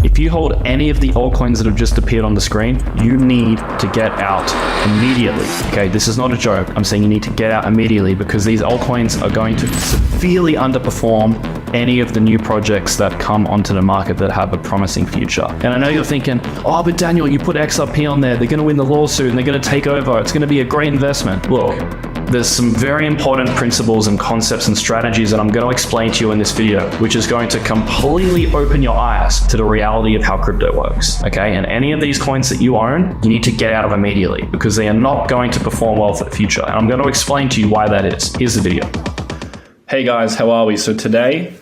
If you hold any of the altcoins that have just appeared on the screen, you need to get out immediately. Okay, this is not a joke. I'm saying you need to get out immediately because these altcoins are going to severely underperform any of the new projects that come onto the market that have a promising future. And I know you're thinking, oh, but Daniel, you put XRP on there, they're going to win the lawsuit and they're going to take over. It's going to be a great investment. Look, there's some very important principles and concepts and strategies that I'm going to explain to you in this video, which is going to completely open your eyes to the reality of how crypto works. Okay, and any of these coins that you own, you need to get out of immediately because they are not going to perform well for the future. And I'm going to explain to you why that is. Here's the video. Hey guys, how are we? So today,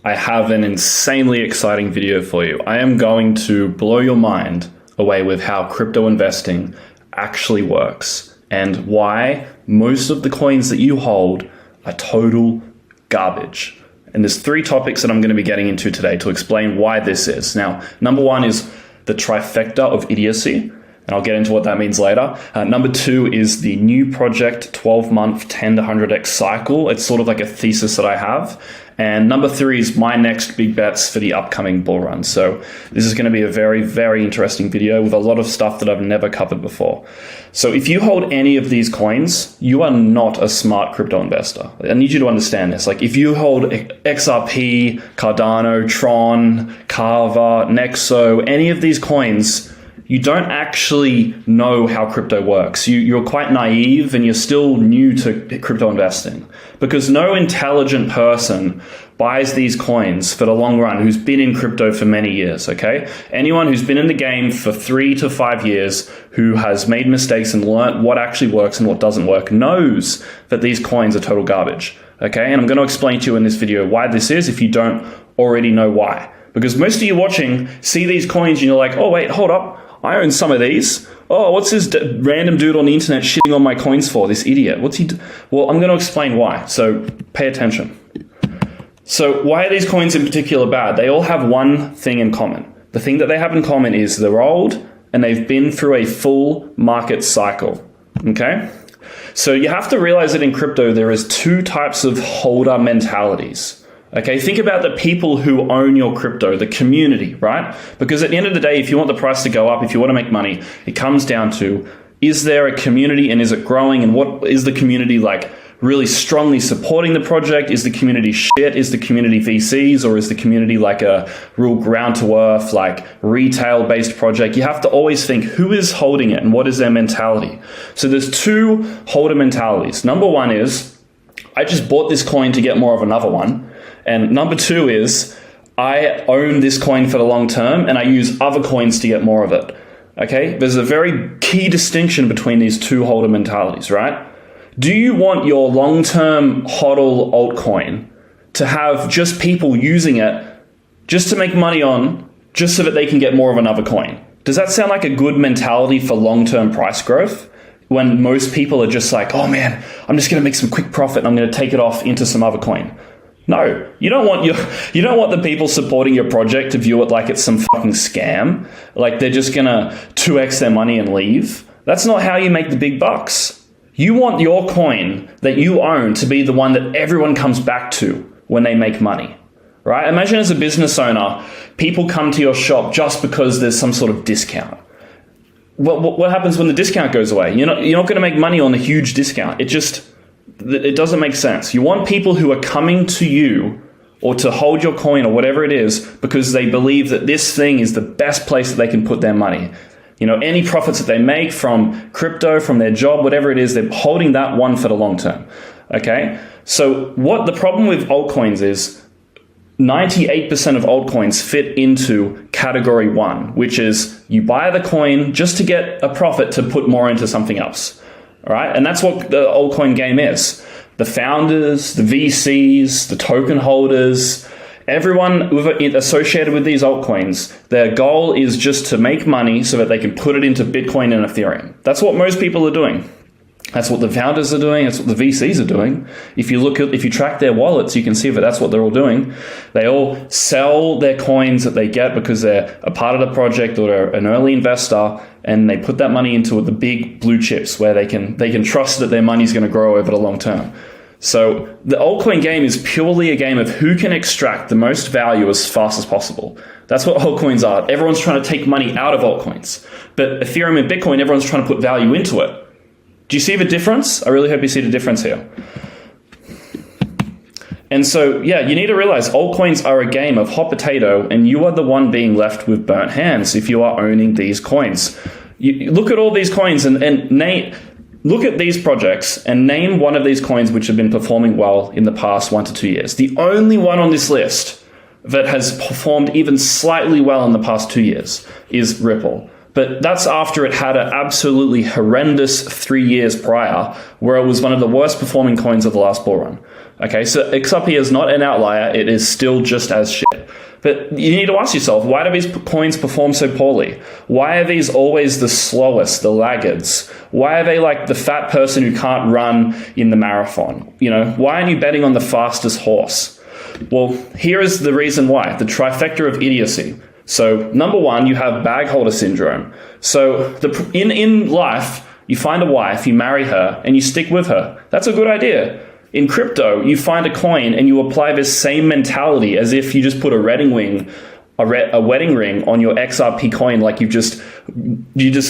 I have an insanely exciting video for you. I am going to blow your mind away with how crypto investing actually works and why most of the coins that you hold are total garbage. And there's 3 topics that I'm going to be getting into today to explain why this is. Now, number 1 is the trifecta of idiocy, and I'll get into what that means later. Number 2 is the new project 12-month 10 to 100x cycle. It's sort of like a thesis that I have. And number 3 is my next big bets for the upcoming bull run. So this is going to be a very, very interesting video with a lot of stuff that I've never covered before. So if you hold any of these coins, you are not a smart crypto investor. I need you to understand this. Like if you hold XRP, Cardano, Tron, Carva, Nexo, any of these coins, you don't actually know how crypto works. You're quite naive and you're still new to crypto investing because no intelligent person buys these coins for the long run who's been in crypto for many years, okay? Anyone who's been in the game for 3 to 5 years who has made mistakes and learned what actually works and what doesn't work knows that these coins are total garbage, okay? And I'm going to explain to you in this video why this is if you don't already know why. Because most of you watching see these coins and you're like, oh wait, hold up. I own some of these. Oh, what's this random dude on the internet shitting on my coins for? This idiot. What's he Well, I'm going to explain why. So pay attention. So why are these coins in particular bad? They all have one thing in common. The thing that they have in common is they're old and they've been through a full market cycle. Okay? So you have to realize that in crypto, there is 2 types of holder mentalities. Okay, think about the people who own your crypto, the community, right? Because at the end of the day, if you want the price to go up, if you want to make money, it comes down to, is there a community and is it growing? And what is the community like really strongly supporting the project? Is the community shit? Is the community VCs? Or is the community like a real ground to earth, like retail based project? You have to always think who is holding it and what is their mentality. So there's 2 holder mentalities. Number 1 is, I just bought this coin to get more of another one. And number 2 is, I own this coin for the long term and I use other coins to get more of it. Okay, there's a very key distinction between these 2 holder mentalities, right? Do you want your long-term hodl altcoin to have just people using it just to make money on, just so that they can get more of another coin? Does that sound like a good mentality for long-term price growth? When most people are just like, oh man, I'm just going to make some quick profit and I'm going to take it off into some other coin. No, you don't want the people supporting your project to view it like it's some fucking scam, like they're just gonna 2x their money and leave. That's not how you make the big bucks. You want your coin that you own to be the one that everyone comes back to when they make money, right? Imagine as a business owner, people come to your shop just because there's some sort of discount. What happens when the discount goes away? You're not gonna make money on the huge discount. It doesn't make sense. You want people who are coming to you or to hold your coin or whatever it is because they believe that this thing is the best place that they can put their money. Any profits that they make from crypto, from their job, whatever it is, they're holding that one for the long term. Okay? So what the problem with altcoins is 98% of altcoins fit into category 1, which is you buy the coin just to get a profit to put more into something else. All right, and that's what the altcoin game is. The founders, the VCs, the token holders, everyone associated with these altcoins, their goal is just to make money so that they can put it into Bitcoin and Ethereum. That's what most people are doing. That's what the founders are doing. That's what the VCs are doing. If you track their wallets, you can see that that's what they're all doing. They all sell their coins that they get because they're a part of the project or they're an early investor, and they put that money into the big blue chips where they can trust that their money is going to grow over the long term. So the altcoin game is purely a game of who can extract the most value as fast as possible. That's what altcoins are. Everyone's trying to take money out of altcoins. But Ethereum and Bitcoin, everyone's trying to put value into it. Do you see the difference? I really hope you see the difference here. And so, yeah, you need to realize altcoins are a game of hot potato, and you are the one being left with burnt hands if you are owning these coins. You look at all these coins and look at these projects and name one of these coins which have been performing well in the past 1 to 2 years. The only one on this list that has performed even slightly well in the past 2 years is Ripple. But that's after it had an absolutely horrendous 3 years prior, where it was one of the worst performing coins of the last bull run. Okay, so XRP is not an outlier. It is still just as shit. But you need to ask yourself, why do these coins perform so poorly? Why are these always the slowest, the laggards? Why are they like the fat person who can't run in the marathon? You know, why aren't you betting on the fastest horse? Well, here is the reason why, the trifecta of idiocy. So number one, you have bag holder syndrome. So in life, you find a wife, you marry her, and you stick with her. That's a good idea. In crypto, you find a coin and you apply this same mentality as if you just put a wedding ring on your XRP coin, like you just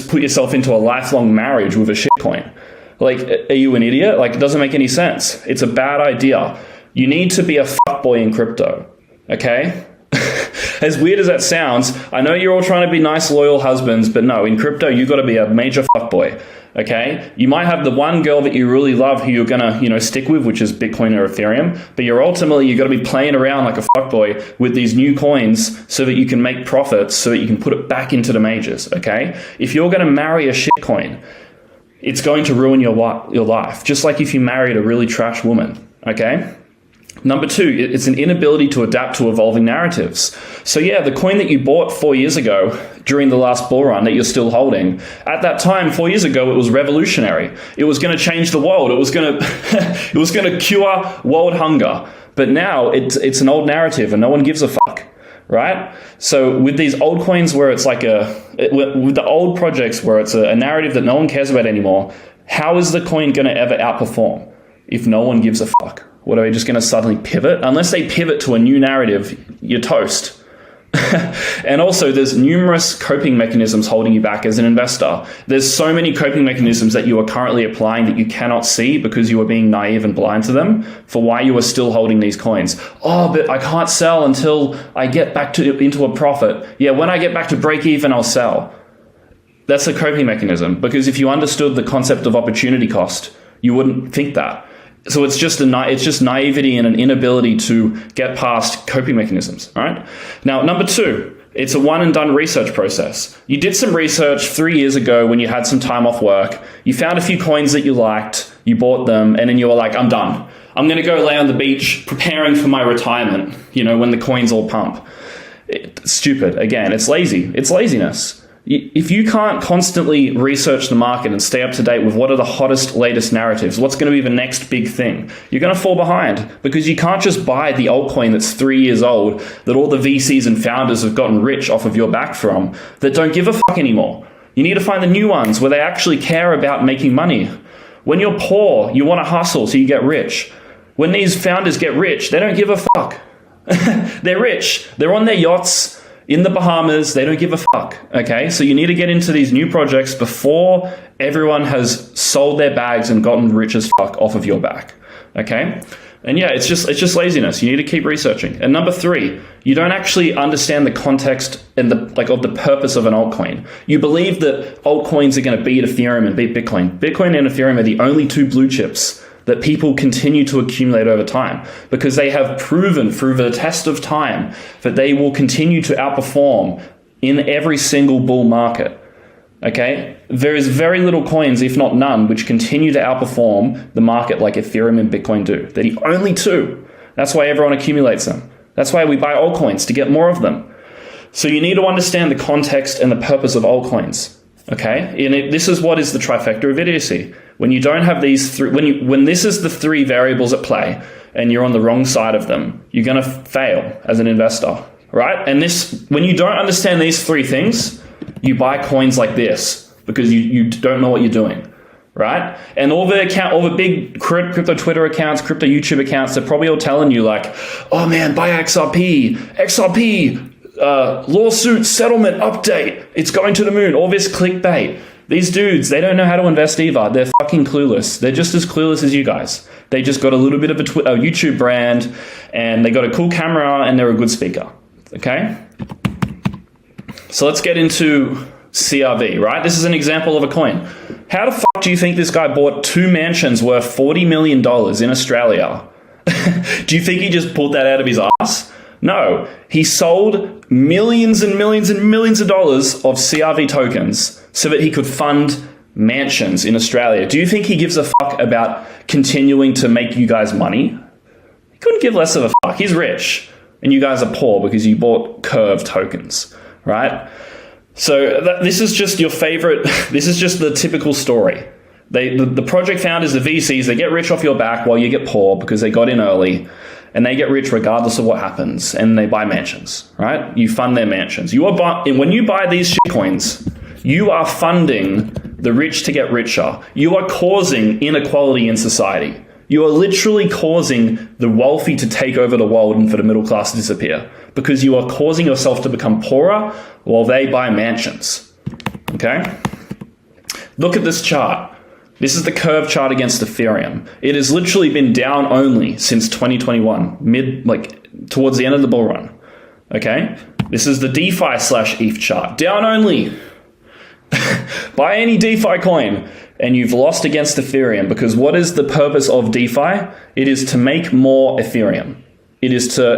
put yourself into a lifelong marriage with a shit coin. Like, are you an idiot? Like, it doesn't make any sense. It's a bad idea. You need to be a fuckboy in crypto, okay? As weird as that sounds, I know you're all trying to be nice, loyal husbands, but no, in crypto, you've got to be a major fuckboy, okay? You might have the one girl that you really love who you're going to, stick with, which is Bitcoin or Ethereum, but you've got to be playing around like a fuckboy with these new coins so that you can make profits, so that you can put it back into the majors, okay? If you're going to marry a shit coin, it's going to ruin your life, just like if you married a really trash woman, okay? Number two, it's an inability to adapt to evolving narratives. So yeah, the coin that you bought 4 years ago during the last bull run that you're still holding, at that time, 4 years ago, it was revolutionary. It was going to change the world. It was going to cure world hunger. But now it's an old narrative and no one gives a fuck, right? So with these old coins where it's like with the old projects where it's a narrative that no one cares about anymore, how is the coin going to ever outperform if no one gives a fuck? What, are they just going to suddenly pivot? Unless they pivot to a new narrative, you're toast. And also, there's numerous coping mechanisms holding you back as an investor. There's so many coping mechanisms that you are currently applying that you cannot see because you are being naive and blind to them for why you are still holding these coins. Oh, but I can't sell until I get back into a profit. Yeah, when I get back to break even, I'll sell. That's a coping mechanism, because if you understood the concept of opportunity cost, you wouldn't think that. So it's just naivety and an inability to get past coping mechanisms, all right? Now, number two, it's a one and done research process. You did some research 3 years ago when you had some time off work. You found a few coins that you liked, you bought them, and then you were like, I'm done. I'm going to go lay on the beach preparing for my retirement, when the coins all pump. It's stupid. Again, it's lazy. It's laziness. If you can't constantly research the market and stay up to date with what are the hottest, latest narratives, what's going to be the next big thing, you're going to fall behind, because you can't just buy the altcoin that's 3 years old that all the VCs and founders have gotten rich off of your back from that don't give a fuck anymore. You need to find the new ones where they actually care about making money. When you're poor, you want to hustle so you get rich. When these founders get rich, they don't give a fuck. They're rich. They're on their yachts in the Bahamas. They don't give a fuck, okay? So you need to get into these new projects before everyone has sold their bags and gotten rich as fuck off of your back, okay? And yeah, it's just laziness. You need to keep researching. And number three, you don't actually understand the context and of the purpose of an altcoin. You believe that altcoins are going to beat Ethereum and beat Bitcoin. Bitcoin and Ethereum are the only two blue chips that people continue to accumulate over time, because they have proven through the test of time that they will continue to outperform in every single bull market. Okay? There is very little coins, if not none, which continue to outperform the market like Ethereum and Bitcoin do. They're the only two. That's why everyone accumulates them. That's why we buy altcoins, to get more of them. So you need to understand the context and the purpose of altcoins. Okay, and this is what is the trifecta of idiocy. When you don't have these three, when this is the three variables at play, and you're on the wrong side of them, you're going to fail as an investor, right? And when you don't understand these three things, you buy coins like this because you don't know what you're doing, right? And all the big crypto Twitter accounts, crypto YouTube accounts, they're probably all telling you like, oh man, buy XRP, lawsuit settlement update, it's going to the moon, all this clickbait. These dudes, they don't know how to invest either. They're fucking clueless. They're just as clueless as you guys. They just got a little bit of a YouTube brand, and they got a cool camera, and they're a good speaker, okay? So let's get into CRV, right? This is an example of a coin. How the fuck do you think this guy bought 2 mansions worth $40 million in Australia? Do you think he just pulled that out of his ass? No, he sold millions and millions and millions of dollars of CRV tokens so that he could fund mansions in Australia. Do you think he gives a fuck about continuing to make you guys money? He couldn't give less of a fuck. He's rich, and you guys are poor because you bought Curve tokens, right? So this is just your favorite. This is just the typical story. The project founders, the VCs, they get rich off your back while you get poor because they got in early, and they get rich regardless of what happens, and they buy mansions, right? You fund their mansions. When you buy these shitcoins, you are funding the rich to get richer. You are causing inequality in society. You are literally causing the wealthy to take over the world and for the middle class to disappear because you are causing yourself to become poorer while they buy mansions, okay? Look at this chart. This is the Curve chart against Ethereum. It has literally been down only since 2021, towards the end of the bull run. Okay? This is the DeFi/ETH chart. Down only. Buy any DeFi coin and you've lost against Ethereum, because what is the purpose of DeFi? It is to make more Ethereum. It is to